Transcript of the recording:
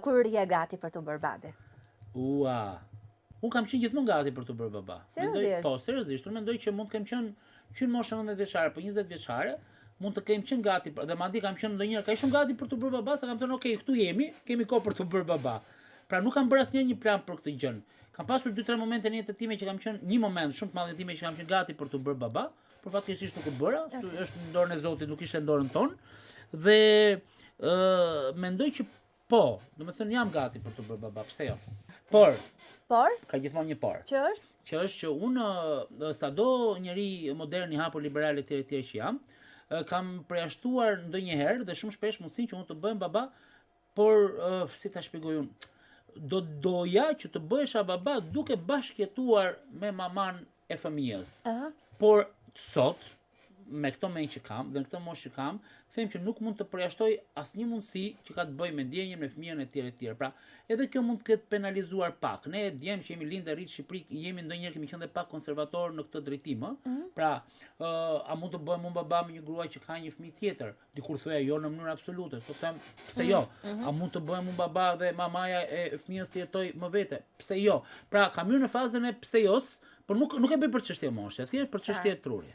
kur je gati për të bërë babi? Unë kam qenë gjithmonë gati për të bërë baba. Seriozisht? Po, seriozisht. Unë mendoj që mund të kem qenë moshën 19 vjeçare, po 20 vjeçare, mund të kem qenë gati, dhe madje kam qenë ndonjëherë kaq shumë gati për të bërë baba, sa kam thënë, "Okej, këtu jemi, kemi kohë për të bërë baba." Pra nuk kam bërë asnjëherë një plan për këtë gjë. Kam pasur 2-3 momente në jetën time që kam qenë një moment shumë të madh në time që kam qenë gati për të bërë baba, por fatkeqësisht nuk u bëra, është në dorën e Zotit, nuk ishte në dorën tonë. Dhe mendoj që po, domethënë jam gati për të bërë baba, pse jo? Por ka gjithmonë një por. Që është? Që është që unë sado njeri modern i hapur liberal etj që jam, kam përjashtuar ndonjëherë dhe shumë shpesh mundësinë që unë të bëhem baba, por si ta shpjegoj unë, do doja që të bëhesha baba duke bashkëjetuar me maman e fëmijës. Por sot me këto menjë që kam dhe në këtë moshë që kam, them që nuk mund të përjashtoj asnjë mundësi që ka të bëjë me ndjenjen me fëmijën etj. Pra, edhe kjo mund të ketë penalizuar pak. Ne djem që jemi lindë rritë në Shqipëri, jemi ndonjëherë kemi qenë pak konservator në këtë drejtim, Pra, a mund të bëhem unë baba me një grua që ka një fëmijë tjetër? Dikur thoya jo në mënyrë absolute, sot them pse jo? A mund të bëhem unë baba dhe mamaja e fëmijës të jetoj më vete? Pse jo? Pra, kam hyrë në fazën e pse jos, por nuk e bëj për çështje moshe, thjesht për çështje truri.